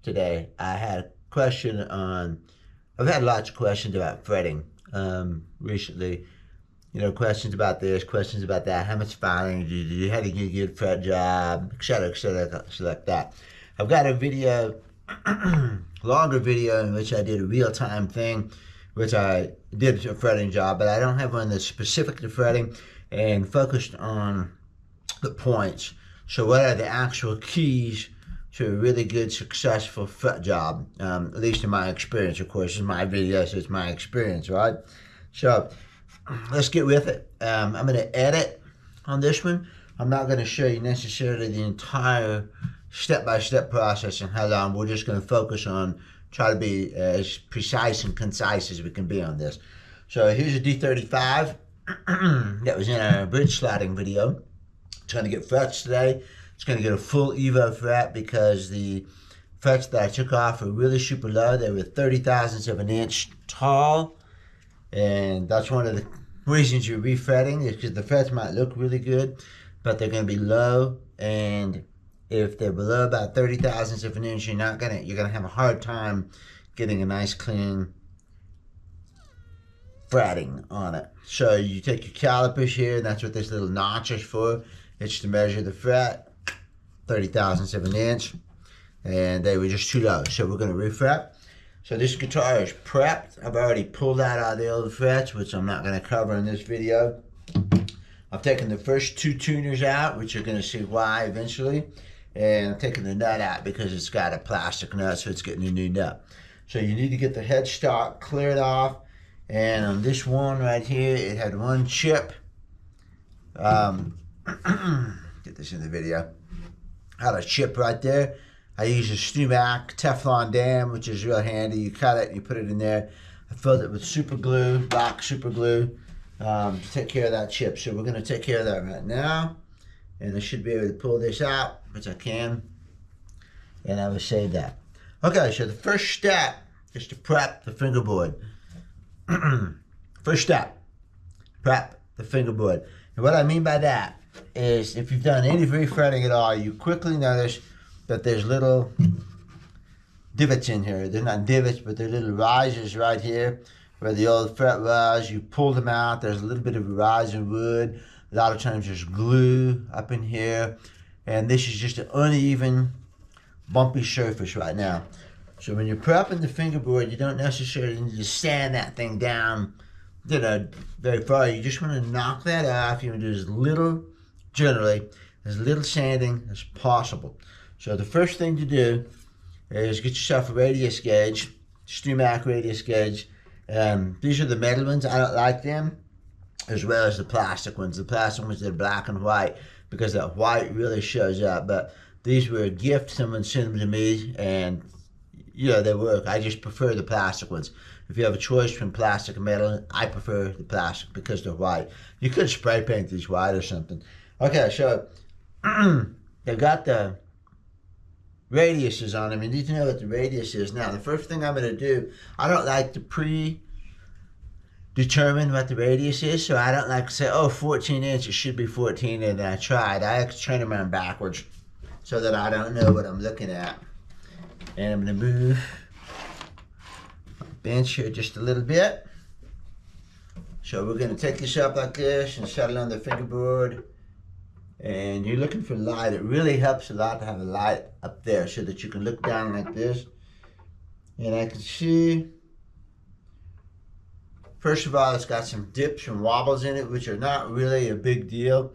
today. I had a question on, I've had lots of questions about fretting recently. You know, questions about this, questions about that, how much filing do you do, how to get a good fret job, et cetera, like that. I've got a video, longer video in which I did a real-time thing, which I did a fretting job, but I don't have one that's specific to fretting and focused on the points. So what are the actual keys to a really good, successful fret job, at least in my experience. Of course, it's my video, so it's my experience, right? So let's get with it. I'm going to edit on this one. I'm not going to show you necessarily the entire step-by-step process and how long. We're just going to focus on try to be as precise and concise as we can be on this. So here's a D35 that was in our bridge slotting video. It's going to get frets today. It's going to get a full Evo fret because the frets that I took off were really super low. They were 30 thousandths of an inch tall. And that's one of the reasons you're refretting, is because the frets might look really good, but they're going to be low. And if they're below about 30 thousandths of an inch, you're gonna have a hard time getting a nice clean fretting on it. So you take your calipers here, and that's what this little notch is for. It's to measure the fret, 30 thousandths of an inch, and they were just too low. So we're gonna refret. So this guitar is prepped. I've already pulled that out of the old frets, which I'm not gonna cover in this video. I've taken the first two tuners out, which you're gonna see why eventually. And I'm taking the nut out because it's got a plastic nut, so it's getting a new nut. So you need to get the headstock cleared off. And on this one right here, it had one chip. Get this in the video. Had a chip right there. I used a Stumac Teflon dam, which is real handy. You cut it and you put it in there. I filled it with super glue, black super glue, to take care of that chip. So we're going to take care of that right now. And I should be able to pull this out, which I can. And I will save that. Okay, so the first step is to prep the fingerboard. First step, prep the fingerboard. And what I mean by that is if you've done any refretting at all, you quickly notice that there's little divots in here. They're not divots, but they're little risers right here where the old fret was. You pull them out. There's a little bit of a rise in wood. A lot of times there's glue up in here, and this is just an uneven, bumpy surface right now. So when you're prepping the fingerboard, you don't necessarily need to sand that thing down, very far. You just want to knock that off. You want to do as little, generally, as little sanding as possible. So the first thing to do is get yourself a radius gauge, Stumac radius gauge. These are the metal ones. I don't like them, as well as the plastic ones. The plastic ones that are black and white, because that white really shows up. But these were a gift. Someone sent them to me, and they work. I just prefer the plastic ones. If you have a choice between plastic and metal, I prefer the plastic because they're white. You could spray paint these white or something. Okay, so they've got the radiuses on them. You need to know what the radius is. Now, the first thing I'm going to do, I don't like to determine what the radius is, so I don't like to say, 14 inches, it should be 14, and I tried. I like to turn them around backwards so that I don't know what I'm looking at. And I'm going to move my bench here just a little bit. So we're going to take this up like this and settle on the fingerboard. And you're looking for light. It really helps a lot to have a light up there so that you can look down like this. And I can see, first of all, it's got some dips and wobbles in it, which are not really a big deal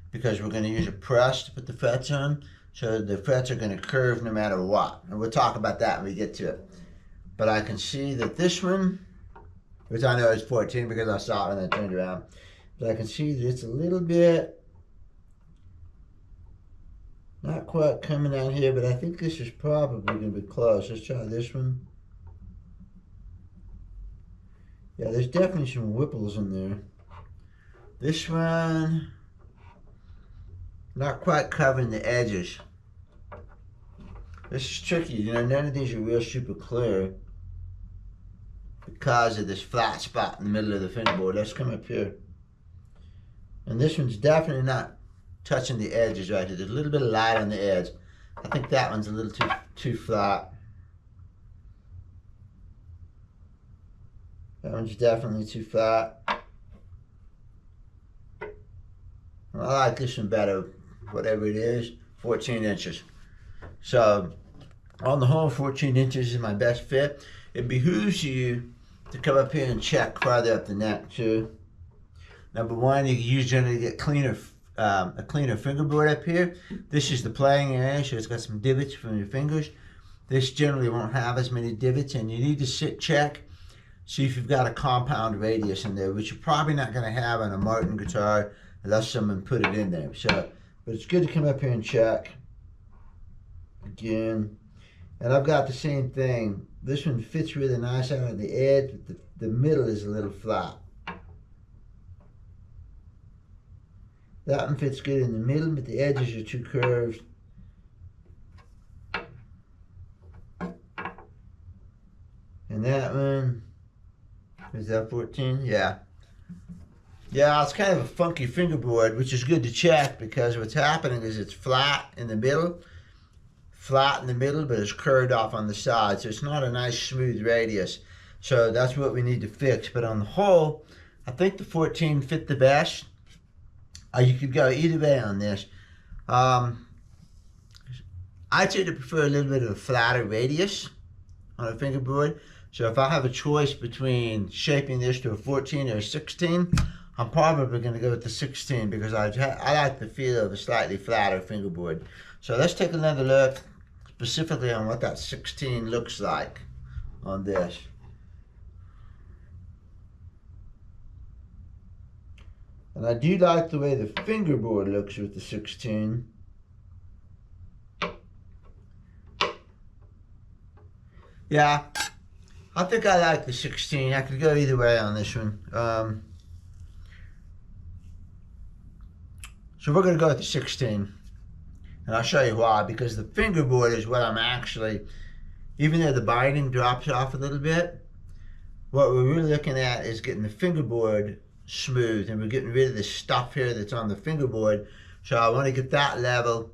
because we're going to use a press to put the frets on. So the frets are going to curve no matter what. And we'll talk about that when we get to it. But I can see that this one, which I know is 14 because I saw it when I turned around, but I can see that it's a little bit, not quite coming out here, but I think this is probably going to be close. Let's try this one. Yeah, there's definitely some whipples in there. This one, not quite covering the edges. This is tricky. None of these are real super clear because of this flat spot in the middle of the fingerboard. Let's come up here. And this one's definitely not touching the edges right here. There's a little bit of light on the edge. I think that one's a little too flat. That one's definitely too flat. I like this one better, whatever it is, 14 inches. So, on the whole, 14 inches is my best fit. It behooves you to come up here and check farther up the neck too. Number one, you can usually get a cleaner fingerboard up here. This is the playing area, so it's got some divots from your fingers. This generally won't have as many divots, and you need to check, see if you've got a compound radius in there, which you're probably not going to have on a Martin guitar unless someone put it in there. So, but it's good to come up here and check again. And I've got the same thing. This one fits really nice out of the edge, but the middle is a little flat. That one fits good in the middle, but the edges are too curved. And that one, is that 14? Yeah. Yeah, it's kind of a funky fingerboard, which is good to check because what's happening is it's flat in the middle, but it's curved off on the side. So it's not a nice smooth radius. So that's what we need to fix. But on the whole, I think the 14 fit the best. You could go either way on this. I tend to prefer a little bit of a flatter radius on a fingerboard. So if I have a choice between shaping this to a 14 or a 16, I'm probably going to go with the 16 because I like the feel of a slightly flatter fingerboard. So let's take another look specifically on what that 16 looks like on this. And I do like the way the fingerboard looks with the 16. Yeah, I think I like the 16. I could go either way on this one. So we're going to go with the 16. And I'll show you why. Because the fingerboard is what I'm actually, even though the binding drops off a little bit, what we're really looking at is getting the fingerboard smooth, and we're getting rid of the stuff here that's on the fingerboard. So I want to get that level,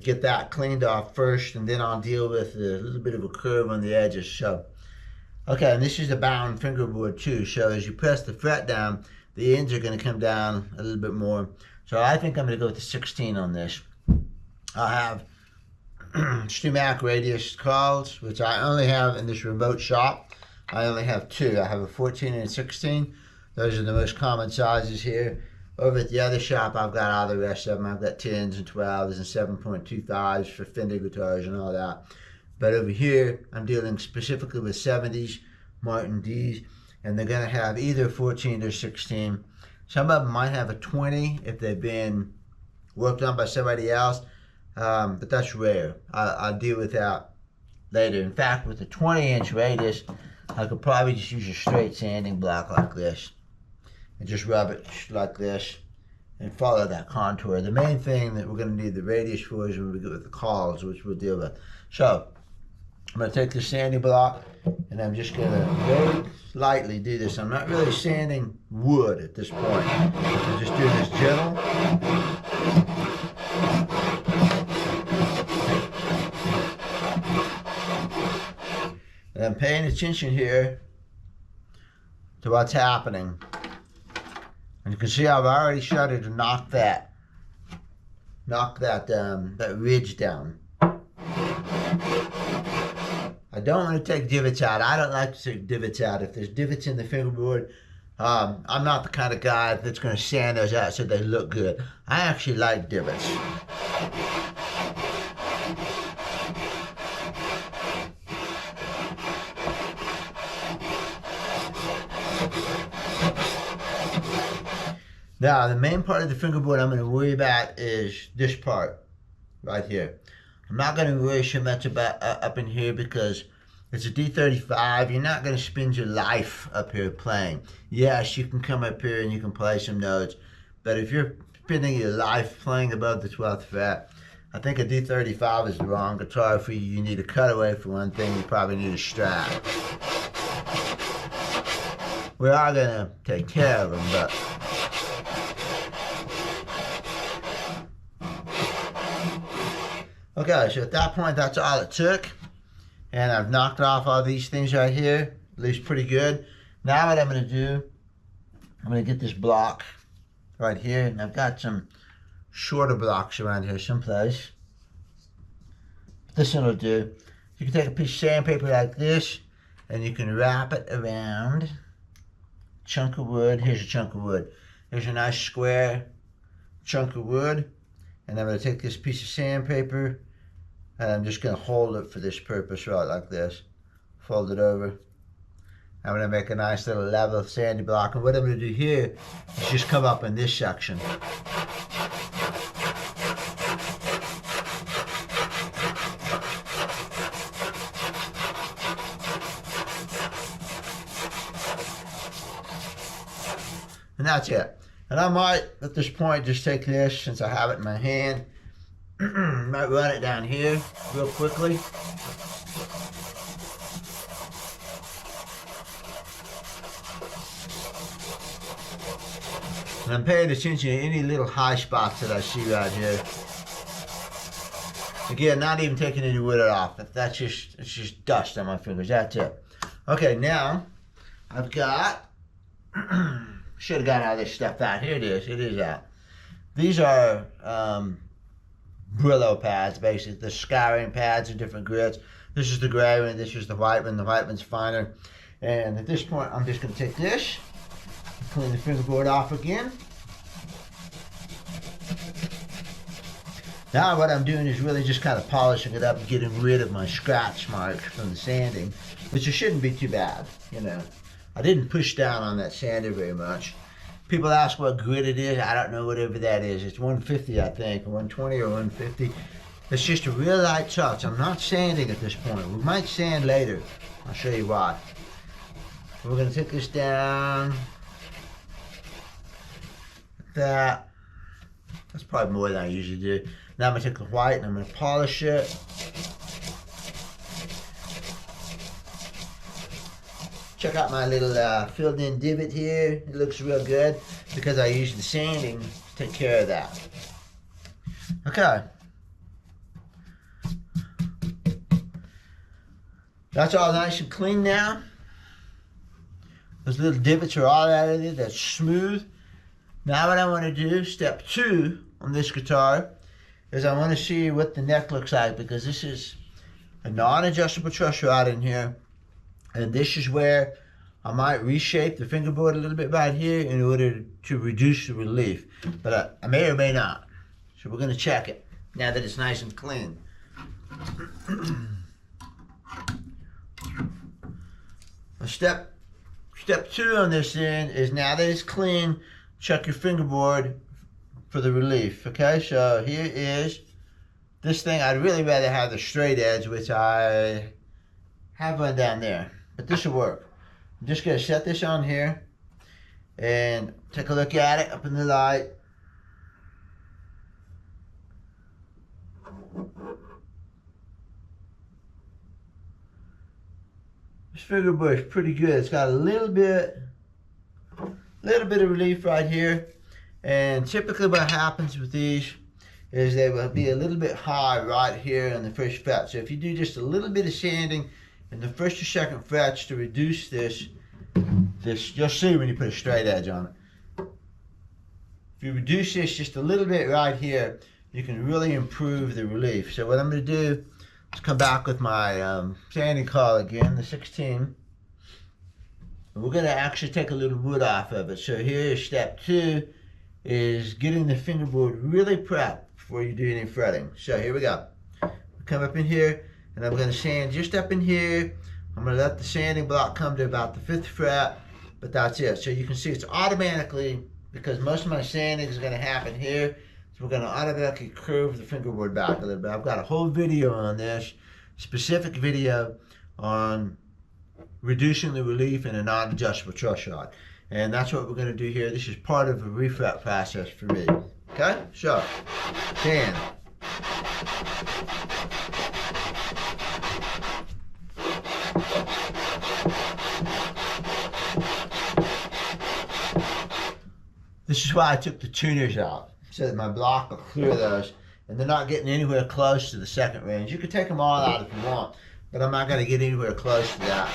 get that cleaned off first, and then I'll deal with a little bit of a curve on the edges. So, okay, and this is a bound fingerboard too. So as you press the fret down, the ends are going to come down a little bit more. So I think I'm going to go with the 16 on this. I have Stumac radius calls, which I only have in this remote shop. I only have two. I have a 14 and a 16. Those are the most common sizes here. Over at the other shop, I've got all the rest of them. I've got 10s and 12s and 7.25s for Fender guitars and all that. But over here, I'm dealing specifically with 70s, Martin Ds, and they're going to have either 14 or 16. Some of them might have a 20 if they've been worked on by somebody else, but that's rare. I'll deal with that later. In fact, with the 20-inch radius, I could probably just use a straight sanding block like this and just rub it like this and follow that contour. The main thing that we're going to need the radius for is when we get with the calls, which we'll deal with. So I'm going to take the sanding block and I'm just going to very lightly do this. I'm not really sanding wood at this point. I'm just doing this gentle. And I'm paying attention here to what's happening. And you can see I've already started to knock that ridge down. I don't want to take divots out. I don't like to take divots out. If there's divots in the fingerboard, I'm not the kind of guy that's going to sand those out so they look good. I actually like divots. Now, the main part of the fingerboard I'm going to worry about is this part right here. I'm not going to worry so much about up in here because it's a D35. You're not going to spend your life up here playing. Yes, you can come up here and you can play some notes, but if you're spending your life playing above the 12th fret, I think a D35 is the wrong guitar for you. You need a cutaway for one thing. You probably need a Strat. We are going to take care of them, but okay, so at that point, that's all it took. And I've knocked off all these things right here, at least pretty good. Now what I'm going to do, I'm going to get this block right here, and I've got some shorter blocks around here someplace. This one will do. You can take a piece of sandpaper like this, and you can wrap it around a chunk of wood. Here's a chunk of wood. Here's a nice square chunk of wood, and I'm going to take this piece of sandpaper, and I'm just going to hold it for this purpose, right like this. Fold it over. I'm going to make a nice little level sandy block, and what I'm going to do here is just come up in this section. And that's it. And I might, at this point, just take this, since I have it in my hand, might run it down here real quickly. And I'm paying attention to any little high spots that I see right here. Again, not even taking any wood off. That's just, it's just dust on my fingers. That's it. Okay, now I've got, should have got all this stuff out. Here it is. It is out. These are Brillo pads, basically. The scouring pads are different grits. This is the gray one. This is the white one. The white one's finer. And at this point, I'm just going to take this, clean the fingerboard off again. Now what I'm doing is really just kind of polishing it up and getting rid of my scratch marks from the sanding, which it shouldn't be too bad, you know. I didn't push down on that sander very much. People ask what grit it is. I don't know, whatever that is. It's 150, I think, 120 or 150. It's just a real light touch. I'm not sanding at this point. We might sand later. I'll show you why. We're going to take this down. That. That's probably more than I usually do. Now I'm going to take the white and I'm going to polish it. Check out my little filled in divot here. It looks real good because I use the sanding to take care of that. Okay. That's all nice and clean now. Those little divots are all out of there. That's smooth. Now what I want to do, step 2 on this guitar, is I want to see what the neck looks like, because this is a non-adjustable truss rod in here. And this is where I might reshape the fingerboard a little bit right here in order to reduce the relief. But I may or may not. So we're going to check it now that it's nice and clean. Step 2 on this end is, now that it's clean, check your fingerboard for the relief. Okay, so here is this thing. I'd really rather have the straight edge, which I have one down there, but this will work. I'm just going to set this on here and take a look at it up in the light. This fingerboard is pretty good. It's got a little bit of relief right here. And typically what happens with these is they will be a little bit high right here on the first fret. So if you do just a little bit of sanding in the first or second frets to reduce this, you'll see when you put a straight edge on it. If you reduce this just a little bit right here, you can really improve the relief. So what I'm going to do is come back with my sanding coil again, the 16. And we're going to actually take a little wood off of it. So here's step 2, is getting the fingerboard really prepped before you do any fretting. So here we go. Come up in here, and I'm going to sand just up in here. I'm going to let the sanding block come to about the 5th fret, but that's it. So you can see it's automatically, because most of my sanding is going to happen here, so we're going to automatically curve the fingerboard back a little bit. I've got a whole video on this, specific video on reducing the relief in a non-adjustable truss rod. And that's what we're going to do here. This is part of the refret process for me. Okay? So, sand. This is why I took the tuners out, so that my block will clear those, and they're not getting anywhere close to the second range. You can take them all out if you want, but I'm not going to get anywhere close to that.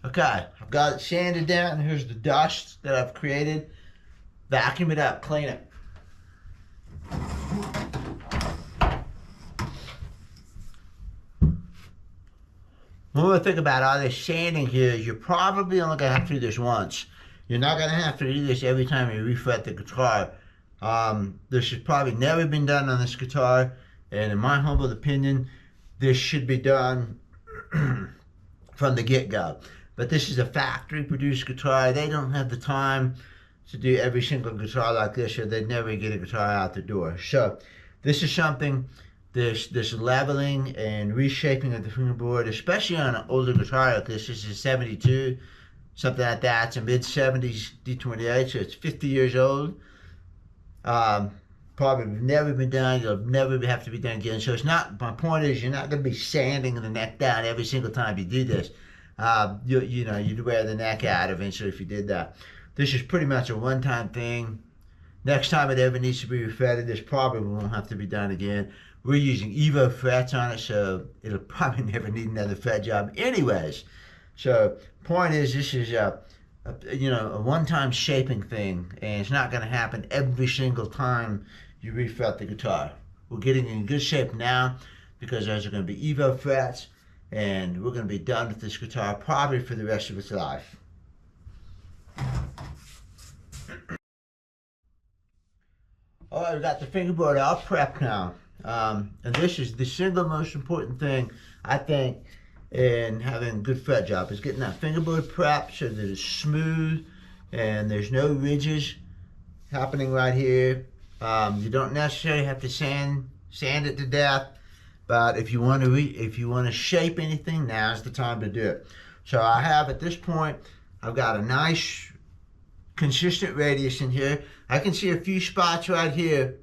Okay, I've got it sanded down. Here's the dust that I've created. Vacuum it up, clean it. One more thing about all this sanding here is you're probably only going to have to do this once. You're not going to have to do this every time you refret the guitar. This has probably never been done on this guitar, and in my humble opinion, this should be done from the get-go. But this is a factory-produced guitar. They don't have the time to do every single guitar like this, or they'd never get a guitar out the door. So this is something, this leveling and reshaping of the fingerboard, especially on an older guitar like this. This is 72, something like that. It's a mid-70s D28, so it's 50 years old. Probably never been done. It'll never have to be done again. So it's not, my point is, you're not going to be sanding the neck down every single time you do this. You know, you'd wear the neck out eventually if you did that. This is pretty much a one-time thing. Next time it ever needs to be refretted, this probably won't have to be done again. We're using Evo frets on it, so it'll probably never need another fret job anyways. So point is, this is a one-time shaping thing, and it's not going to happen every single time you refret the guitar. We're getting in good shape now because those are going to be Evo frets, and we're going to be done with this guitar probably for the rest of its life. All right, we got the fingerboard all prepped now. And this is the single most important thing, I think, in having a good fret job, is getting that fingerboard prepped so that it's smooth and there's no ridges happening right here. You don't necessarily have to sand it to death, but if you want to shape anything, now's the time to do it. So I have, at this point, I've got a nice consistent radius in here. I can see a few spots right here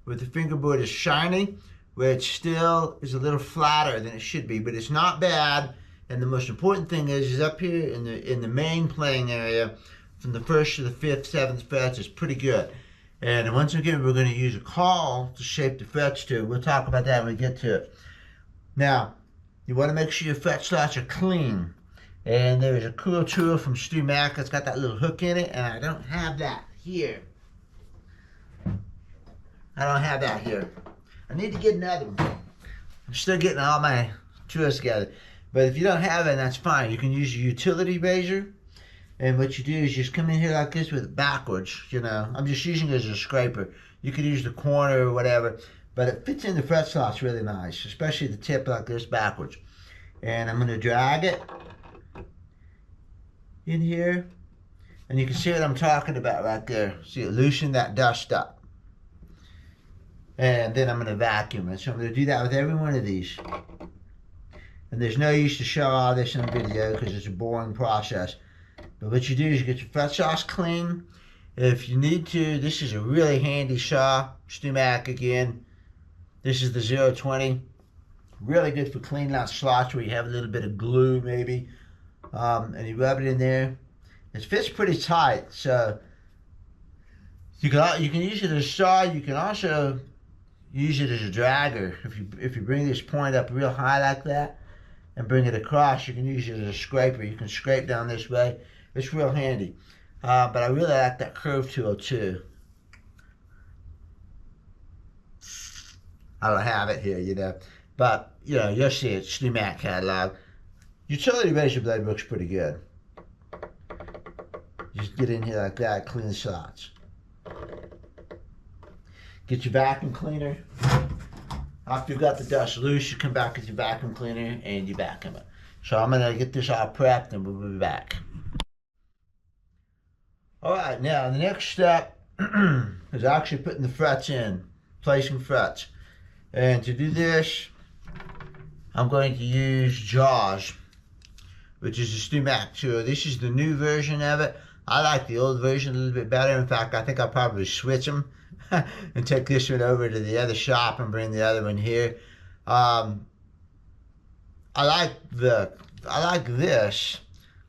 where the fingerboard is shiny, which still is a little flatter than it should be, but it's not bad. And the most important thing is up here in the main playing area, from the 1st to the 5th, 7th frets, is pretty good. And once again, we're going to use a caul to shape the frets to. We'll talk about that when we get to it. Now, you want to make sure your fret slots are clean. And there's a cool tool from Stu Mack that's got that little hook in it, and I don't have that here. I don't have that here. I need to get another one. I'm still getting all my tools together. But if you don't have it, that's fine. You can use a utility razor. And what you do is just come in here like this with it backwards, you know. I'm just using it as a scraper. You could use the corner or whatever. But it fits in the fret slots really nice, especially the tip like this backwards. And I'm going to drag it in here. And you can see what I'm talking about right there. See it loosen that dust up. And then I'm going to vacuum it. So I'm going to do that with every one of these. And there's no use to show all this in video because it's a boring process. But what you do is you get your fret saws clean. If you need to, this is a really handy saw. Stu Mack again. This is the 020. Really good for cleaning out slots where you have a little bit of glue maybe. And you rub it in there. It fits pretty tight. So you can use it as a saw. You can also use it as a dragger. If you bring this point up real high like that and bring it across, you can use it as a scraper. You can scrape down this way. It's real handy. But I really like that curve tool too. I don't have it here, you know. But, you know, you'll see it. Stu Mack catalog. Utility razor blade looks pretty good. Just get in here like that, clean the slots. Get your vacuum cleaner. After you've got the dust loose, you come back with your vacuum cleaner and you vacuum it. So I'm going to get this all prepped and we'll be back. Alright, now the next step is actually putting the frets in, placing frets. And to do this, I'm going to use Jaws, which is a Stu Mack tool. This is the new version of it. I like the old version a little bit better. In fact, I think I'll probably switch them and take this one over to the other shop and bring the other one here. I like this.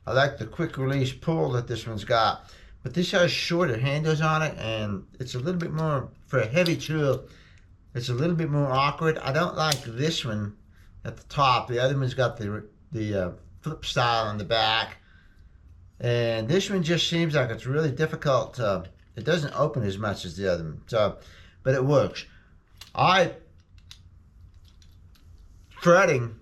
I like the quick release pull that this one's got. But this has shorter handles on it, and it's a little bit more, for a heavy tool, It's a little bit more awkward. I don't like this one at the top. The other one's got the flip style on the back. And this one just seems like it's really difficult. It doesn't open as much as the other one. So, but it works. Fretting,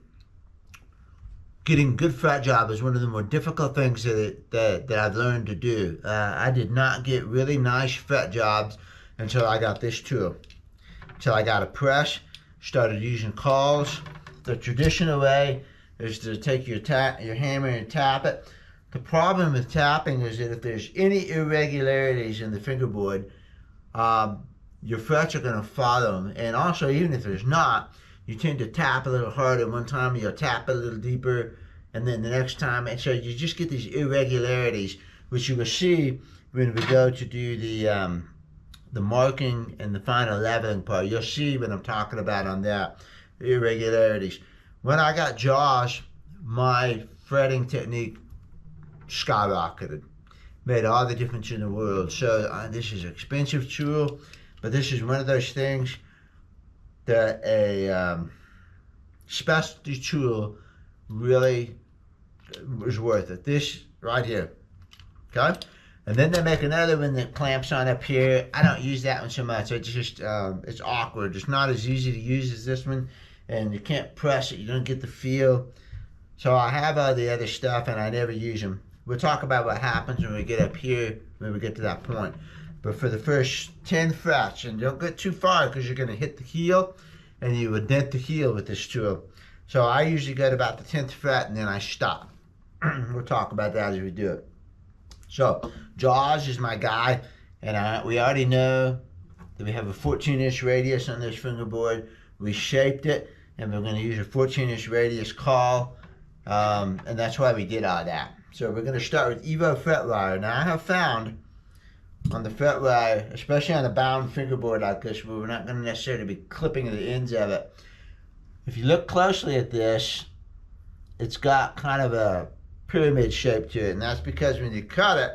getting good fret job is one of the more difficult things that I've learned to do. I did not get really nice fret jobs until I got this tool. Until I got a press, started using calls. The traditional way is to take your hammer and tap it. The problem with tapping is that if there's any irregularities in the fingerboard, your frets are going to follow them. And also, even if there's not, you tend to tap a little harder one time, you'll tap a little deeper, and then the next time. And so you just get these irregularities, which you will see when we go to do the marking and the final leveling part. You'll see what I'm talking about on that, the irregularities. When I got jaws, my fretting technique skyrocketed. Made all the difference in the world. So this is an expensive tool, but this is one of those things that a specialty tool really is worth it. This right here, okay? And then they make another one that clamps on up here. I don't use that one so much. It's just, it's awkward. It's not as easy to use as this one, and you can't press it. You don't get the feel. So I have all the other stuff, and I never use them. We'll talk about what happens when we get up here, when we get to that point. But for the first 10 frets, and don't get too far because you're going to hit the heel, and you would dent the heel with this tool. So I usually go to about the 10th fret, and then I stop. We'll talk about that as we do it. So jaws is my guy, and we already know that we have a 14-inch radius on this fingerboard. We shaped it, and we're going to use a 14-inch radius call, and that's why we did all that. So we're going to start with Evo fret wire. Now I have found on the fret wire, especially on a bound fingerboard like this, where we're not going to necessarily be clipping the ends of it. If you look closely at this, it's got kind of a pyramid shape to it, and that's because when you cut it,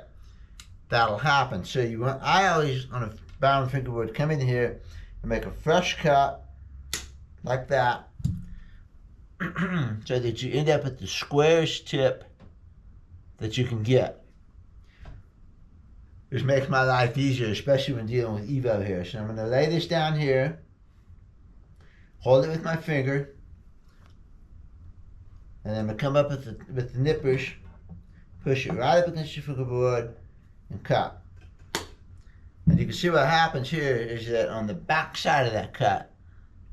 that'll happen. So I always, on a bound fingerboard, come in here and make a fresh cut like that, so that you end up at the squarest tip that you can get. This makes my life easier, especially when dealing with Evo here. So I'm going to lay this down here, hold it with my finger, and then I'm going to come up with the nippers, push it right up against your fingerboard, and cut. And you can see what happens here is that on the back side of that cut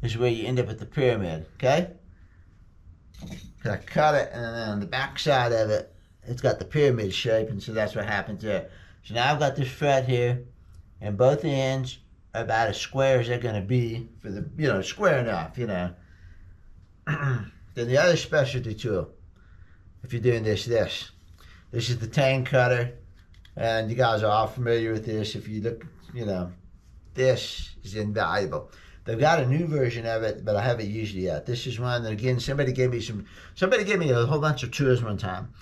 is where you end up at the pyramid, okay? So I cut it, and then on the back side of it, it's got the pyramid shape, and so that's what happens there. So now I've got this fret here, and both ends are about as square as they're going to be for the, square enough, Then the other specialty tool, if you're doing this is the tang cutter, and you guys are all familiar with this. If you look, this is invaluable. They've got a new version of it, but I haven't used it yet. This is one that, again, somebody gave me a whole bunch of tools one time.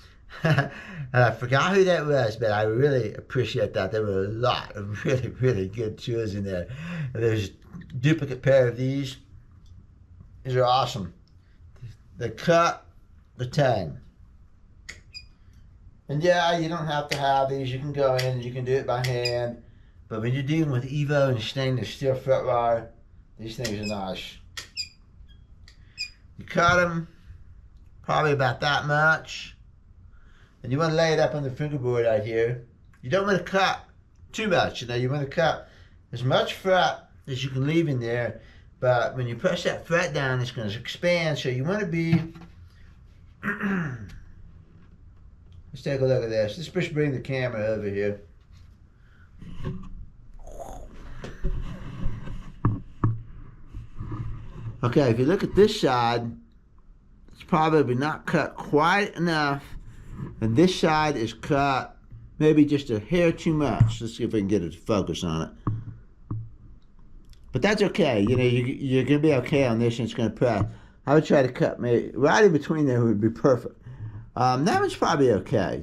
And I forgot who that was, but I really appreciate that. There were a lot of really, really good tools in there. And there's a duplicate pair of these. These are awesome. The cut, the tang. And yeah, you don't have to have these. You can go in and you can do it by hand. But when you're dealing with Evo and stainless steel fret wire, these things are nice. You cut them probably about that much. And you want to lay it up on the fingerboard right here. You don't want to cut too much. You want to cut as much fret as you can leave in there. But when you press that fret down, it's going to expand. So you want to be... Let's take a look at this. Let's just bring the camera over here. Okay, if you look at this side, it's probably not cut quite enough. And this side is cut maybe just a hair too much. Let's see if we can get it to focus on it. But that's okay. You're going to be okay on this, and it's going to press. I would try to cut maybe right in between there would be perfect. That one's probably okay,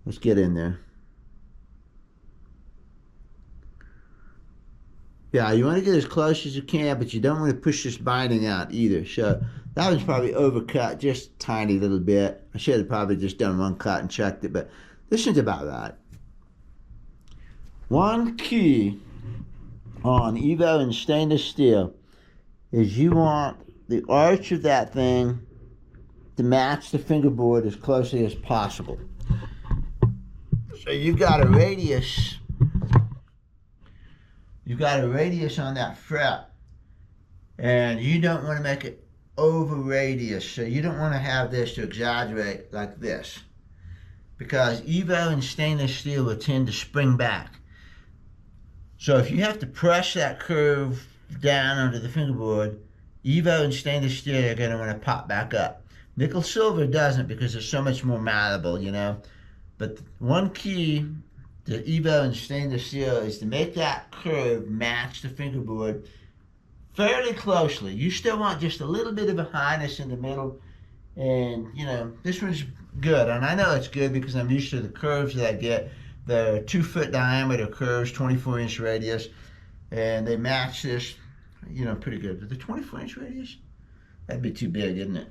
Let's get in there. Yeah, you want to get as close as you can, but you don't want to push this binding out either. So that was probably overcut just a tiny little bit. I should have probably just done one cut and checked it, but this is about right. One key on Evo and stainless steel is you want the arch of that thing to match the fingerboard as closely as possible. So you've got a radius. You've got a radius on that fret, and you don't want to make it over radius. So you don't want to have this to exaggerate like this, because Evo and stainless steel will tend to spring back. So if you have to press that curve down onto the fingerboard, Evo and stainless steel are going to want to pop back up. Nickel silver doesn't, because it's so much more malleable, you know. But one key to Evo and stainless steel is to make that curve match the fingerboard fairly closely. You still want just a little bit of a highness in the middle. And, you know, this one's good. And I know it's good because I'm used to the curves that I get. They're 2-foot diameter curves, 24-inch radius. And they match this, you know, pretty good. But the 24-inch radius, that'd be too big, isn't it?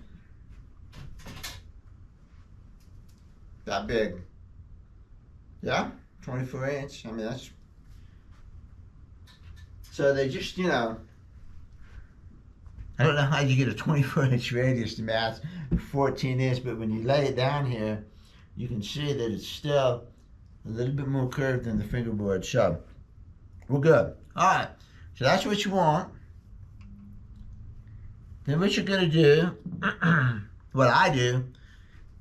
That big. Yeah? 24-inch. I mean, that's... So they just, you know... I don't know how you get a 24-inch radius to match 14-inch, but when you lay it down here, you can see that it's still a little bit more curved than the fingerboard. So, we're good. All right. So that's what you want. Then what you're going to do, what I do,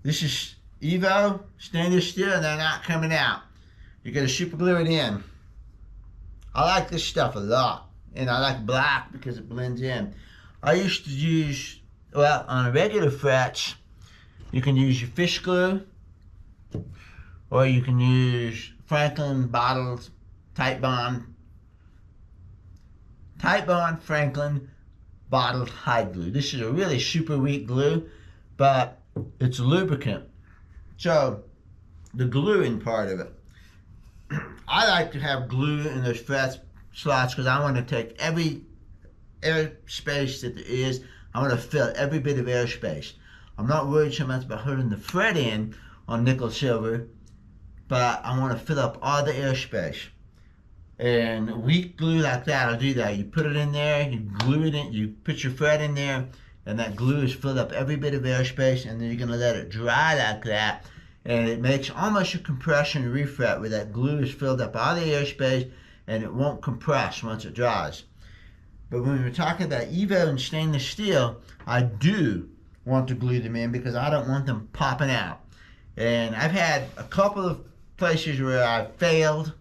this is Evo, stainless steel, and they're not coming out. You're going to super glue it in. I like this stuff a lot. And I like black because it blends in. I used to use, well, on a regular frets, you can use your fish glue, or you can use Franklin bottled Titebond Franklin bottled hide glue. This is a really super weak glue, but it's a lubricant. So, the gluing part of it. I like to have glue in those fret slots because I want to take every air space that there is. I want to fill every bit of airspace. I'm not worried so much about holding the fret in on nickel silver, but I want to fill up all the airspace. And weak glue like that, I'll do that. You put it in there, you glue it in, you put your fret in there, and that glue is filled up every bit of airspace, and then you're going to let it dry like that. And it makes almost a compression refret where that glue is filled up all the airspace and it won't compress once it dries. But when we're talking about Evo and stainless steel, I do want to glue them in because I don't want them popping out. And I've had a couple of places where I failed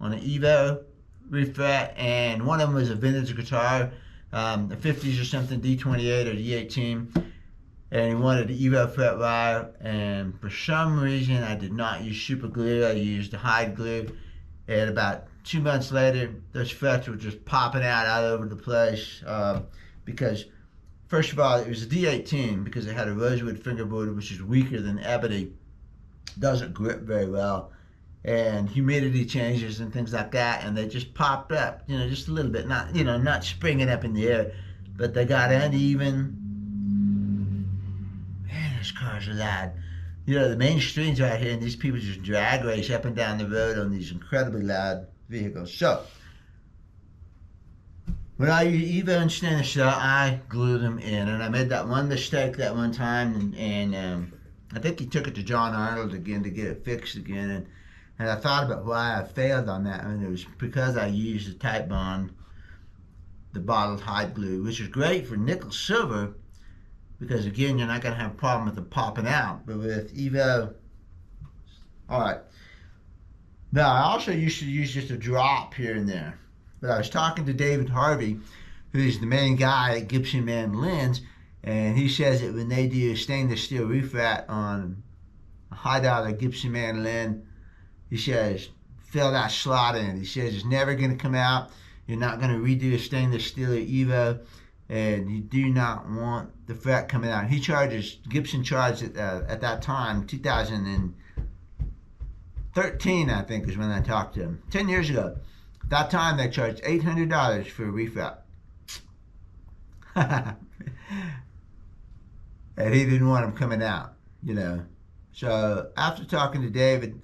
on an Evo refret, and one of them was a vintage guitar, the 50s or something, D28 or D18. And he wanted the Evo fret wire, and for some reason I did not use super glue. I used the hide glue, and about 2 months later those frets were just popping out all over the place because first of all it was a D18 because it had a rosewood fingerboard which is weaker than ebony, doesn't grip very well, and humidity changes and things like that, and they just popped up, you know, just a little bit, not, you know, not springing up in the air, but they got uneven. Man, those cars are loud. You know, the main streets out here, and these people just drag race up and down the road on these incredibly loud vehicles. So, when I use Evo and stainless steel, I glue them in. And I made that one mistake that one time, and I think he took it to John Arnold again to get it fixed again. And I thought about why I failed on that, and it was because I used the Titebond, the bottled hide glue, which is great for nickel silver, because again, you're not going to have a problem with them popping out. But with Evo, all right. Now, I also used to use just a drop here and there. But I was talking to David Harvey, who's the main guy at Gibson Mandolins, and he says that when they do a stainless steel refret on a high-dollar Gibson mandolin, he says, fill that slot in. He says it's never going to come out. You're not going to redo a stainless steel or Evo, and you do not want the fret coming out. Gibson charged at that time, 2013, I think, is when I talked to him, 10 years ago. At that time, they charged $800 for a refret. And he didn't want him coming out, you know. So after talking to David,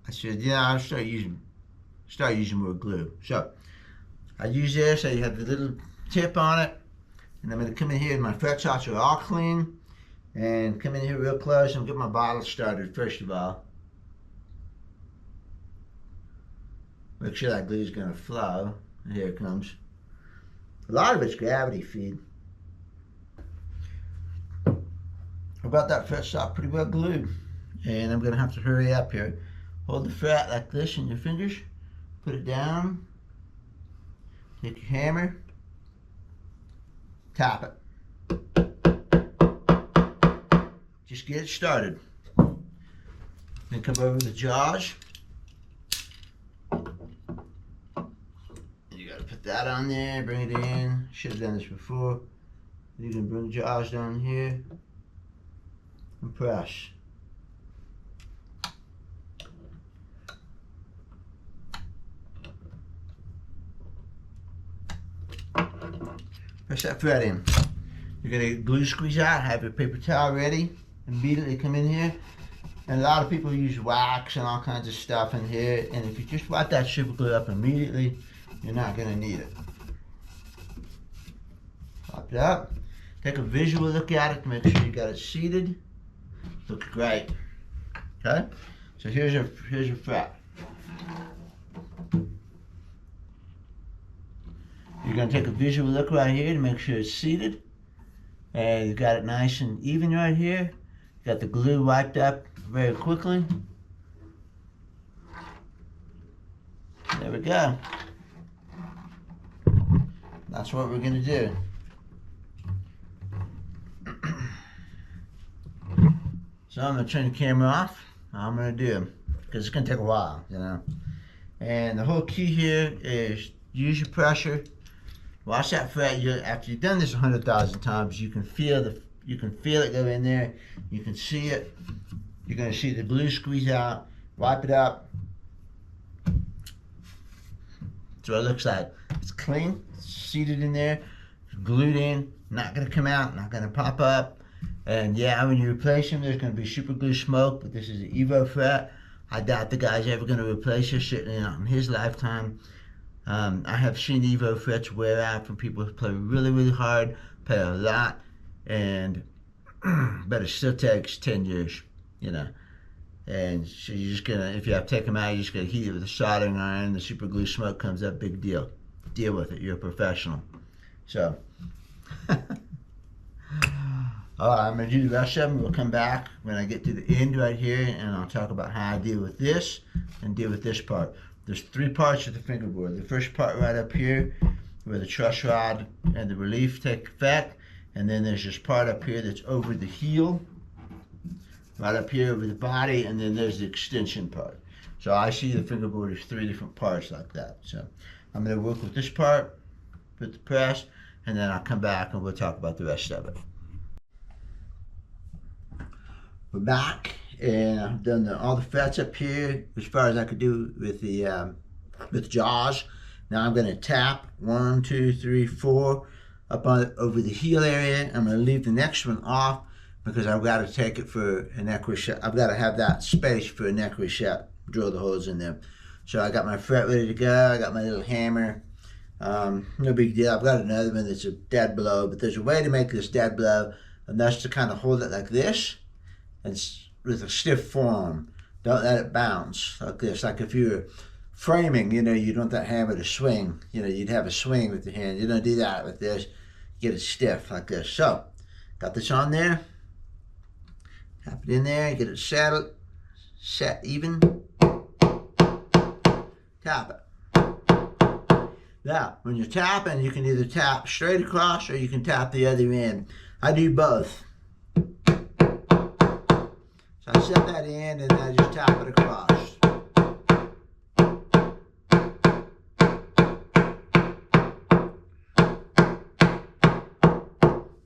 I said, yeah, I'll start using more glue. So I use this. I have the little tip on it, and I'm going to come in here, and my fret shots are all clean, and come in here real close and get my bottle started first of all. Make sure that glue is going to flow. And here it comes. A lot of it's gravity feed. I got that fret shot pretty well glued, and I'm going to have to hurry up here. Hold the fret like this in your fingers, put it down, take your hammer, tap it. Just get it started. Then come over the jaws. You got to put that on there, bring it in. Should have done this before. You can bring the jaws down here and press. Press that fret in. You're going to glue squeeze out, have your paper towel ready, immediately come in here. And a lot of people use wax and all kinds of stuff in here, and if you just wipe that super glue up immediately, you're not going to need it. Pop it up. Take a visual look at it to make sure you got it seated. Looks great. Okay? So here's your fret. You're going to take a visual look right here to make sure it's seated. And you got it nice and even right here. You got the glue wiped up very quickly. There we go. That's what we're going to do. So I'm going to turn the camera off. I'm going to do, because it's going to take a while, you know. And the whole key here is use your pressure. Watch that fret. After you've done this 100,000 times, you can feel it go in there. You can see it. You're going to see the glue squeeze out. Wipe it up. That's what it looks like. It's clean, it's seated in there, it's glued in. Not going to come out. Not going to pop up. And yeah, when you replace them, there's going to be super glue smoke. But this is an Evo fret. I doubt the guy's ever going to replace this shit in his lifetime. I have seen Evo frets wear out from people who play really, really hard, play a lot, and but it still takes 10 years, you know. And so you're just gonna, if you have to take them out, you're just gonna heat it with a soldering iron. The super glue smoke comes up, big deal. Deal with it. You're a professional. So, all right, I'm gonna do the rest of them. We'll come back when I get to the end right here, and I'll talk about how I deal with this and deal with this part. There's 3 parts of the fingerboard. The first part right up here where the truss rod and the relief take effect, and then there's this part up here that's over the heel, right up here over the body, and then there's the extension part. So I see the fingerboard as 3 different parts like that. So I'm going to work with this part, put the press, and then I'll come back and we'll talk about the rest of it. We're back. And I've done all the frets up here as far as I could do with the jaws. Now I'm going to tap 1, 2, 3, 4 up on over the heel area. I'm going to leave the next one off because I've got to take it for a neck reset. I've got to have that space for a neck reset. Drill the holes in there. So I got my fret ready to go. I got my little hammer. No big deal. I've got another one that's a dead blow, but there's a way to make this dead blow, and that's to kind of hold it like this and with a stiff form. Don't let it bounce like this. Like if you're framing, you know, you'd want that hammer to swing. You know, you'd have a swing with your hand. You don't do that with this. You get it stiff like this. So, got this on there. Tap it in there. Get it settled. Set even. Tap it. Now, when you're tapping, you can either tap straight across or you can tap the other end. I do both. So I set that in and I just tap it across.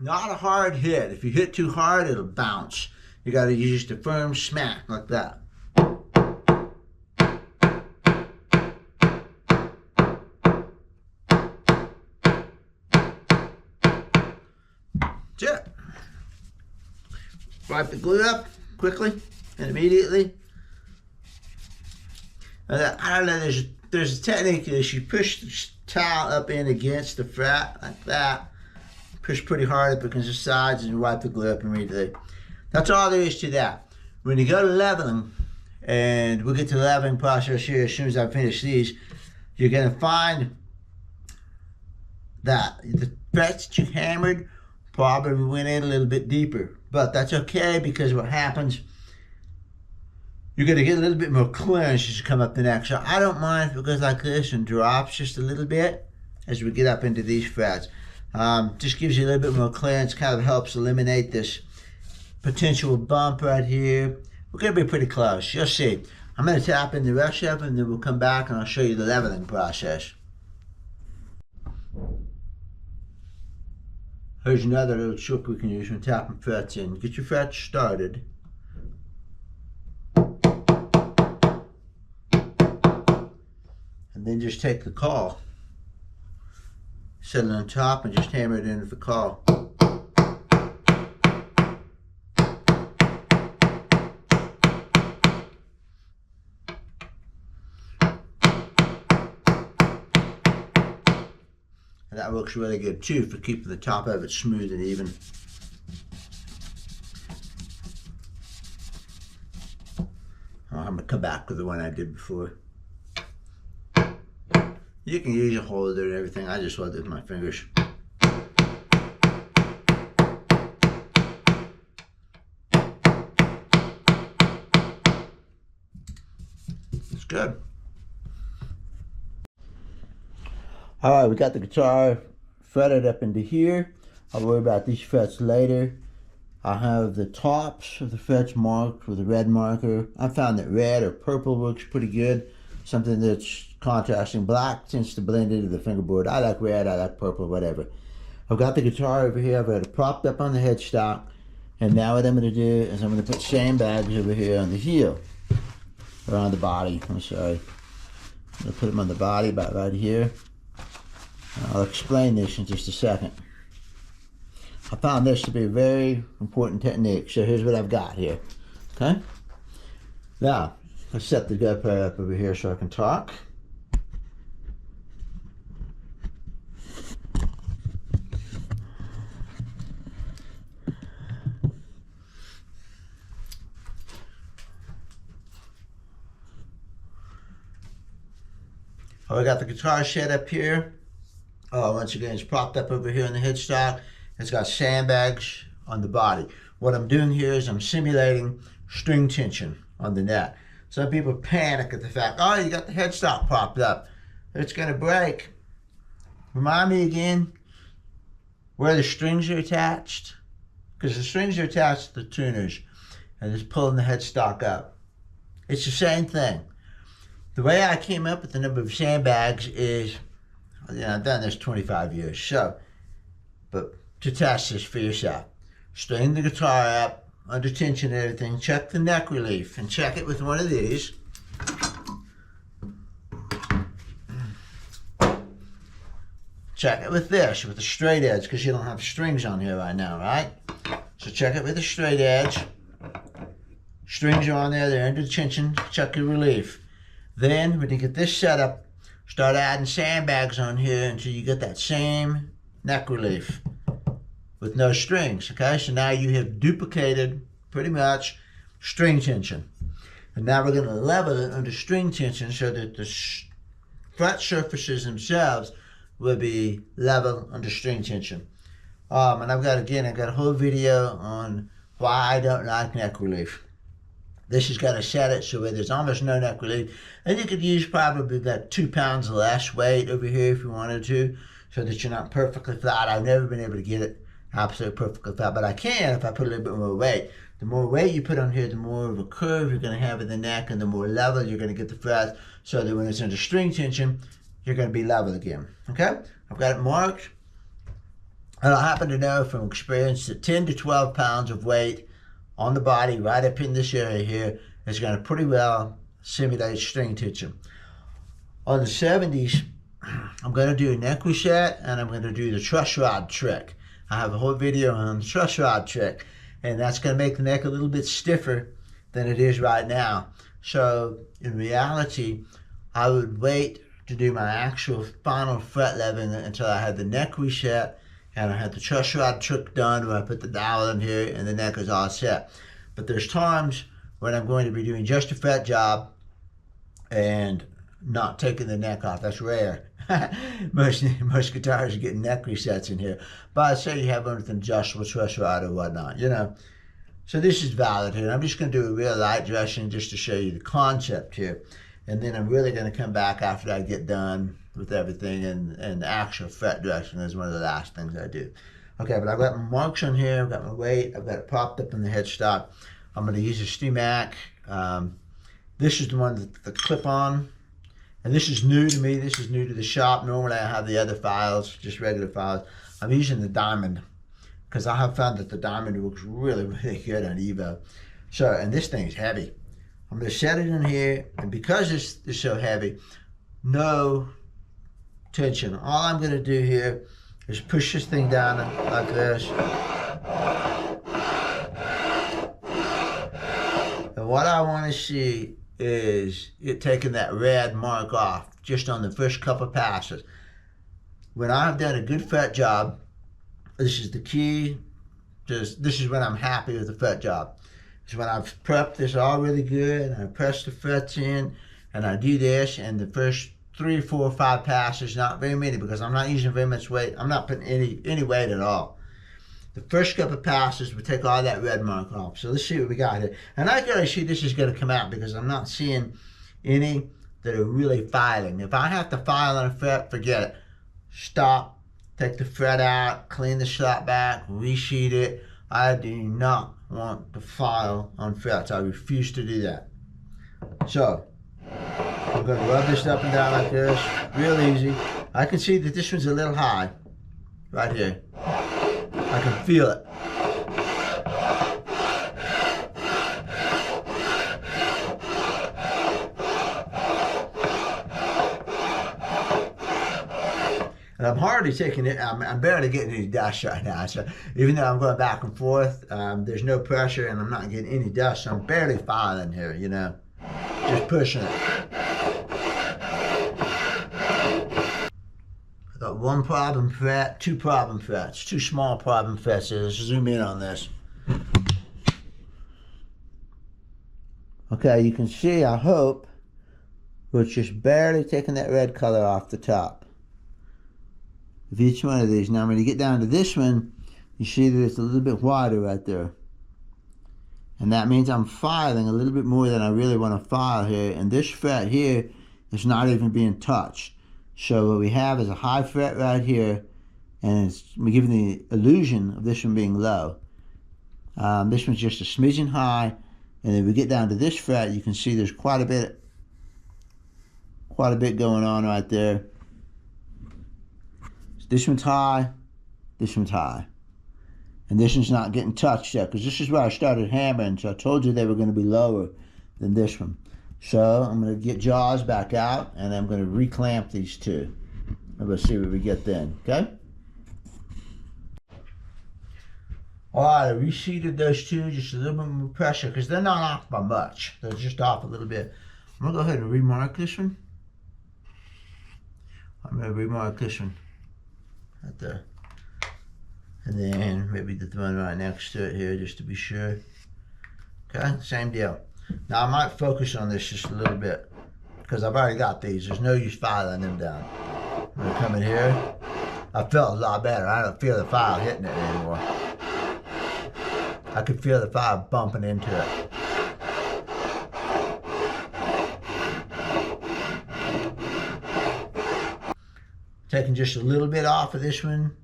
Not a hard hit. If you hit too hard, it'll bounce. You got to use just a firm smack like that. That's it. Wipe the glue up quickly and immediately. And I don't know, there's a technique is you push the towel up in against the fret like that. Push pretty hard up against the sides and you wipe the glue up immediately. That's all there is to that. When you go to leveling, and we'll get to the leveling process here as soon as I finish these, you're going to find that the frets that you hammered probably went in a little bit deeper. But that's okay, because what happens, you're going to get a little bit more clearance as you come up the neck. So I don't mind if it goes like this and drops just a little bit as we get up into these frets. Just gives you a little bit more clearance, kind of helps eliminate this potential bump right here. We're going to be pretty close. You'll see. I'm going to tap in the rest of them, and then we'll come back and I'll show you the leveling process. Here's another little trick we can use when tapping frets in. Get your frets started. And then just take the caul, set it on top, and just hammer it into the caul. And that works really good too for keeping the top of it smooth and even. I'm going to come back with the one I did before. You can use a holder and everything. I just hold it with my fingers. It's good. All right, we got the guitar fretted up into here. I'll worry about these frets later. I have the tops of the frets marked with a red marker. I found that red or purple works pretty good. Something that's contrasting. Black tends to blend into the fingerboard. I like red, I like purple, whatever. I've got the guitar over here. I've got it propped up on the headstock. And now what I'm going to do is I'm going to put sandbags over here on the heel. Or on the body, I'm sorry. I'm going to put them on the body about right here. I'll explain this in just a second. I found this to be a very important technique. So here's what I've got here. Okay? Now, let's set the GoPro up over here so I can talk. I got the guitar set up here. Once again, it's propped up over here on the headstock. It's got sandbags on the body. What I'm doing here is I'm simulating string tension on the neck. Some people panic at the fact, oh, you got the headstock propped up, it's going to break. Remind me again where the strings are attached, because the strings are attached to the tuners and it's pulling the headstock up. It's the same thing. The way I came up with the number of sandbags is, I've done this 25 years, so, but to test this for yourself. String the guitar up under tension and everything, check the neck relief, and check it with one of these. Check it with this, with a straight edge, because you don't have strings on here right now, right? So check it with a straight edge. Strings are on there, they're under tension, check your relief. Then, when you get this set up, start adding sandbags on here until you get that same neck relief with no strings, okay? So now you have duplicated, pretty much, string tension. And now we're going to level it under string tension so that the fret surfaces themselves will be level under string tension. And I've got a whole video on why I don't like neck relief. This has got to set it so where there's almost no neck relief. And you could use probably about 2 pounds less weight over here if you wanted to, so that you're not perfectly flat. I've never been able to get it absolutely perfectly flat, but I can if I put a little bit more weight. The more weight you put on here, the more of a curve you're going to have in the neck, and the more level you're going to get the frets, so that when it's under string tension, you're going to be level again. Okay? I've got it marked. And I happen to know from experience that 10 to 12 pounds of weight on the body, right up in this area here, is going to pretty well simulate string tension. On the 70s, I'm going to do a neck reset, and I'm going to do the truss rod trick. I have a whole video on the truss rod trick, and that's going to make the neck a little bit stiffer than it is right now. So in reality, I would wait to do my actual final fret leveling until I had the neck reset and I had the truss rod trick done where I put the dowel in here and the neck is all set. But there's times when I'm going to be doing just a fret job and not taking the neck off. That's rare. most guitars are getting neck resets in here. But say you have one with an adjustable truss rod or whatnot, you know. So this is valid here. I'm just going to do a real light dressing just to show you the concept here. And then I'm really going to come back after I get done with everything, and actual fret dressing is one of the last things I do. Okay, but I've got my marks on here, I've got my weight, I've got it propped up in the headstock. I'm going to use a SteamAc. This is the one that the clip-on, and this is new to me. This is new to the shop. Normally I have the other files, just regular files. I'm using the diamond because I have found that the diamond works really, really good on Evo. So, and this thing is heavy. I'm going to set it in here, and because this is so heavy, no tension. All I'm going to do here is push this thing down like this. And what I want to see is it taking that red mark off just on the first couple passes. When I've done a good fret job, this is the key. This is when I'm happy with the fret job. It's when I've prepped this all really good, and I press the frets in, and I do this, and the first 3, 4, 5 passes, not very many because I'm not using very much weight. I'm not putting any weight at all. The first couple of passes will take all that red mark off. So let's see what we got here. And I gotta see this is gonna come out because I'm not seeing any that are really filing. If I have to file on a fret, forget it. Stop, take the fret out, clean the slot back, resheet it. I do not want to file on frets. I refuse to do that. So I'm going to rub this up and down like this, real easy. I can see that this one's a little high, right here. I can feel it. And I'm hardly taking it, I'm barely getting any dust right now. So even though I'm going back and forth, there's no pressure and I'm not getting any dust. So I'm barely filing here, you know, just pushing it. I got one problem fret, 2 problem frets, 2 small problem frets. Let's zoom in on this. Okay, you can see, I hope, we're just barely taking that red color off the top of each one of these. Now when you get down to this one, you see that it's a little bit wider right there. And that means I'm filing a little bit more than I really want to file here. And this fret here is not even being touched. So what we have is a high fret right here, and it's giving the illusion of this one being low. This one's just a smidgen high, and if we get down to this fret, you can see there's quite a bit going on right there. This one's high, this one's high. And this one's not getting touched yet, because this is where I started hammering, so I told you they were going to be lower than this one. So I'm going to get jaws back out, and I'm going to reclamp these two. And we'll see what we get then, okay? All right, I reseated those two, just a little bit more pressure, because they're not off by much. They're just off a little bit. I'm going to go ahead and remark this one. I'm going to remark this one right there. And then maybe the one right next to it here, just to be sure. Okay, same deal. Now I might focus on this just a little bit, because I've already got these. There's no use filing them down. I'm going to come in here. I felt a lot better. I don't feel the file hitting it anymore. I could feel the file bumping into it. Taking just a little bit off of this one,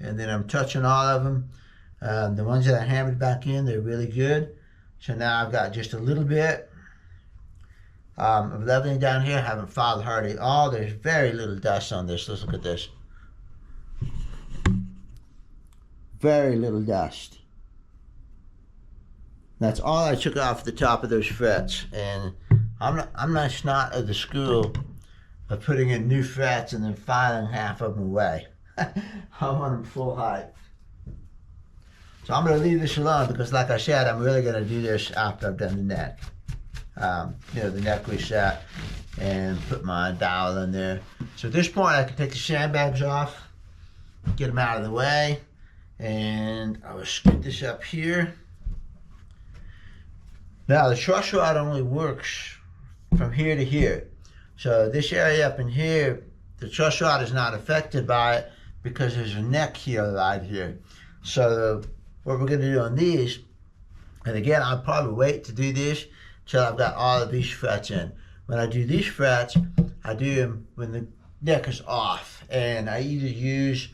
and then I'm touching all of them. The ones that I hammered back in, they're really good. So now I've got just a little bit of leveling down here. I haven't filed hardly at all. There's very little dust on this. Let's look at this. Very little dust. That's all I took off the top of those frets. And I'm not of the school of putting in new frets and then filing half of them away. I want them full height. So I'm going to leave this alone because, like I said, I'm really going to do this after I've done the neck. The neck reset and put my dowel in there. So at this point, I can take the sandbags off, get them out of the way, and I will scoot this up here. Now, the truss rod only works from here to here. So this area up in here, the truss rod is not affected by it because there's a neck here right here. So what we're going to do on these, and again, I'll probably wait to do this till I've got all of these frets in. When I do these frets, I do them when the neck is off, and I either use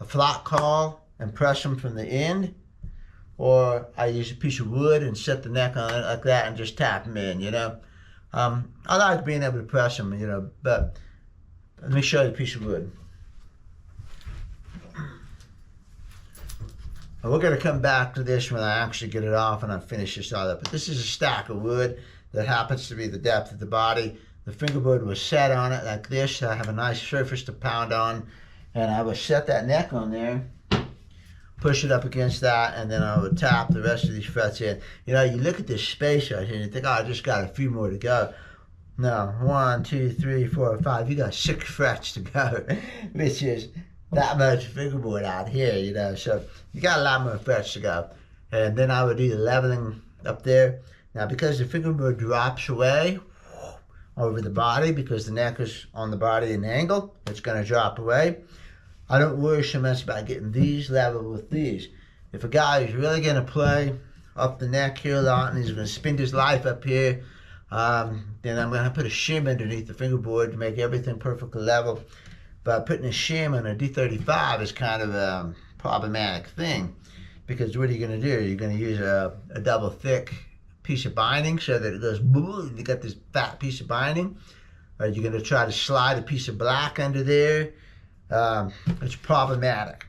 a flat caul and press them from the end, or I use a piece of wood and set the neck on it like that and just tap them in, I like being able to press them, but let me show you the piece of wood. And we're going to come back to this when I actually get it off and I finish this all up. But this is a stack of wood that happens to be the depth of the body. The fingerboard was set on it like this. So I have a nice surface to pound on. And I would set that neck on there, push it up against that, and then I would tap the rest of these frets in. You look at this space right here and you think, oh, I just got a few more to go. No, 1, 2, 3, 4, 5. You got 6 frets to go, which is that much fingerboard out here, so you got a lot more frets to go. And then I would do the leveling up there. Now, because the fingerboard drops away over the body, because the neck is on the body at an angle, it's going to drop away. I don't worry so much about getting these level with these. If a guy is really going to play up the neck here a lot and he's going to spend his life up here, then I'm going to put a shim underneath the fingerboard to make everything perfectly level. But putting a shim on a D35 is kind of a problematic thing, because what are you going to do? You're going to use a double thick piece of binding so that it goes boom, and you got this fat piece of binding. Or you're going to try to slide a piece of black under there. It's problematic.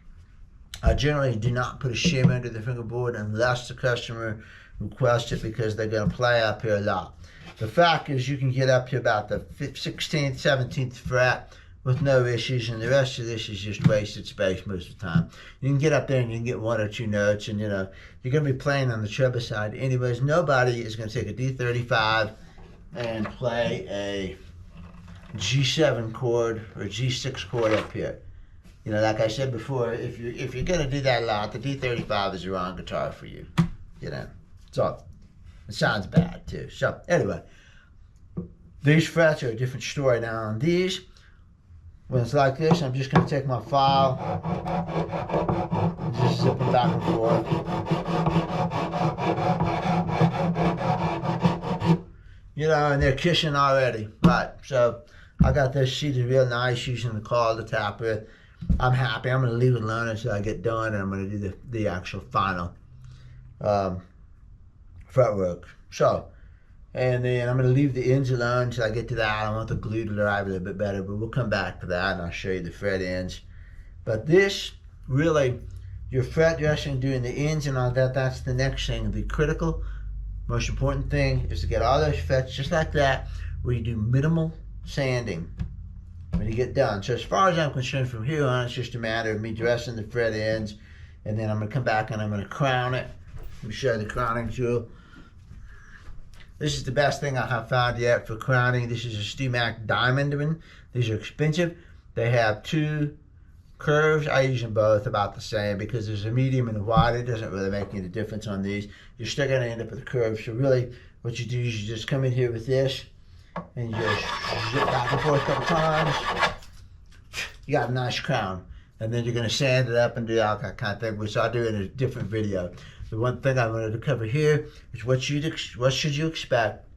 I generally do not put a shim under the fingerboard unless the customer requests it, because they're going to play up here a lot. The fact is, you can get up to about the 16th, 17th fret with no issues, and the rest of this is just wasted space most of the time. You can get up there and you can get 1 or 2 notes, and you're going to be playing on the treble side anyways. Nobody is going to take a D35 and play a G7 chord or G6 chord up here. Like I said before, if you're going to do that a lot, the D35 is the wrong guitar for you. So it sounds bad too. So anyway, these frets are a different story. Now on these, when it's like this, I'm just going to take my file and just zip them back and forth. And they're kissing already. Right, so I got this seated real nice using the caul to tap with. I'm happy. I'm going to leave it alone until I get done, and I'm going to do the actual final fretwork. So, and then I'm going to leave the ends alone until I get to that. I want the glue to arrive a little bit better, but we'll come back to that and I'll show you the fret ends. But this, really, your fret dressing, doing the ends and all that, that's the next thing. The critical, most important thing is to get all those frets just like that, where you do minimal sanding when you get done. So as far as I'm concerned, from here on, it's just a matter of me dressing the fret ends, and then I'm going to come back and I'm going to crown it. Let me show you the crowning tool. This is the best thing I have found yet for crowning. This is a StewMac Diamond one. These are expensive. They have 2 curves. I use them both about the same, because there's a medium and a wide. It doesn't really make any difference on these. You're still going to end up with a curve. So really, what you do is you just come in here with this, and you just zip back and forth a couple times. You got a nice crown. And then you're going to sand it up and do all that kind of thing, which I'll do in a different video. The one thing I wanted to cover here is what should you expect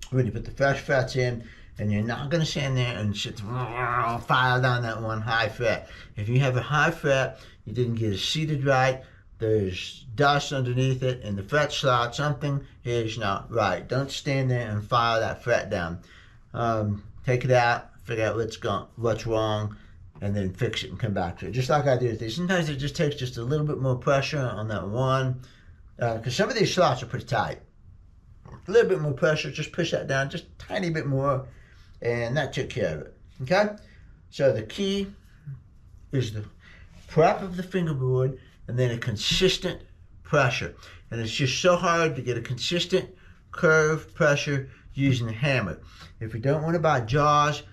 when you put the fresh frets in, and you're not going to stand there and file down that one high fret. If you have a high fret, you didn't get it seated right, there's dust underneath it, and the fret slot, something is not right. Don't stand there and file that fret down. Take it out, figure out what's wrong, and then fix it and come back to it. Just like I do with these. Sometimes it just takes just a little bit more pressure on that one, because some of these slots are pretty tight. A little bit more pressure, just push that down just a tiny bit more, and that took care of it. Okay? So the key is the prep of the fingerboard, and then a consistent pressure. And it's just so hard to get a consistent curve pressure using the hammer. If you don't want to buy jaws,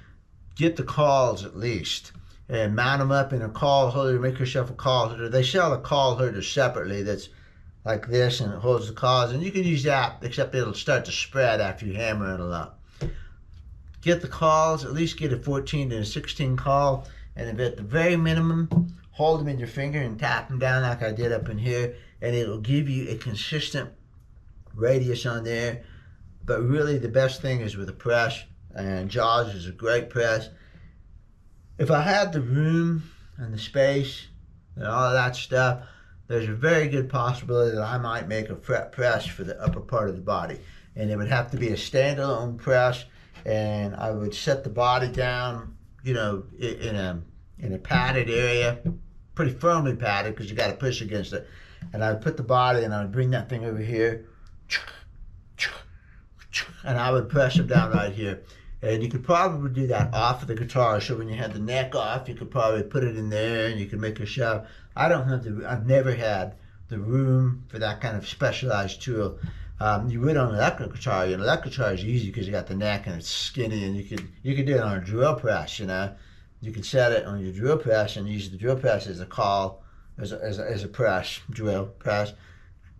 get the cauls at least and mount them up in a caul holder. Make yourself a caul holder. They sell a caul holder separately that's like this, and it holds the cauls, and you can use that, except it'll start to spread after you hammer it a lot. Get the cauls, at least get a 14 and a 16 caul, and at the very minimum, hold them in your finger and tap them down like I did up in here, and it'll give you a consistent radius on there. But really the best thing is with a press, and Jaws is a great press. If I had the room and the space and all of that stuff, there's a very good possibility that I might make a fret press for the upper part of the body. And it would have to be a standalone press, and I would set the body down, you know, in a padded area, pretty firmly padded because you got to push against it. And I would put the body, and I would bring that thing over here, and I would press them down right here. And you could probably do that off of the guitar. So when you had the neck off, you could probably put it in there and you could make a shove. I've never had the room for that kind of specialized tool. You would on an electric guitar. An electric guitar is easy because you got the neck and it's skinny, and you could do it on a drill press. You know, you could set it on your drill press and use the drill press as a caul, as a press, drill press.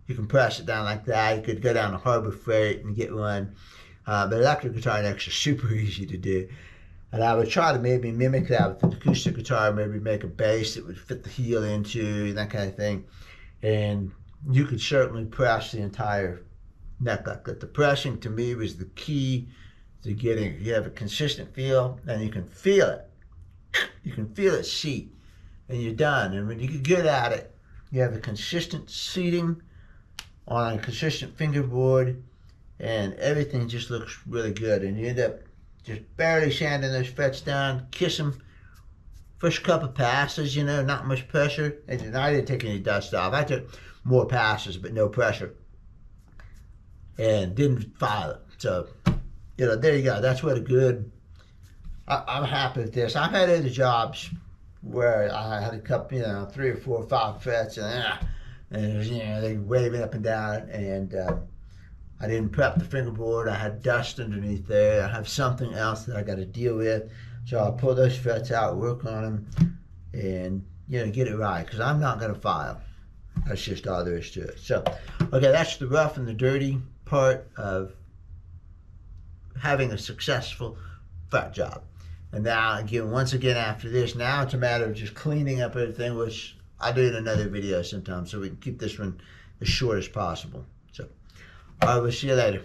You can press it down like that. You could go down to Harbor Freight and get one. But electric guitar necks are super easy to do. And I would try to maybe mimic that with an acoustic guitar, maybe make a bass that would fit the heel into, that kind of thing. And you could certainly press the entire neck like that. The pressing to me was the key to getting, you have a consistent feel, and you can feel it. You can feel it seat, and you're done. And when you get good at it, you have a consistent seating on a consistent fingerboard, and everything just looks really good. And you end up just barely sanding those frets down, kiss them. First couple passes, you know, not much pressure. And I didn't take any dust off. I took more passes, but no pressure. And didn't file it. So, you know, there you go. That's what a good, I'm happy with this. I've had other jobs where I had a couple, you know, 3 or 4 or 5 frets, and it was, you know, they waving up and down, and I didn't prep the fingerboard. I had dust underneath there. I have something else that I got to deal with. So I'll pull those frets out, work on them, and, you know, get it right, because I'm not going to file. That's just all there is to it. So, okay, that's the rough and the dirty part of having a successful fret job. And now, again, once again, after this, now it's a matter of just cleaning up everything, which I do in another video sometime, so we can keep this one as short as possible. So, all right, we'll see you later.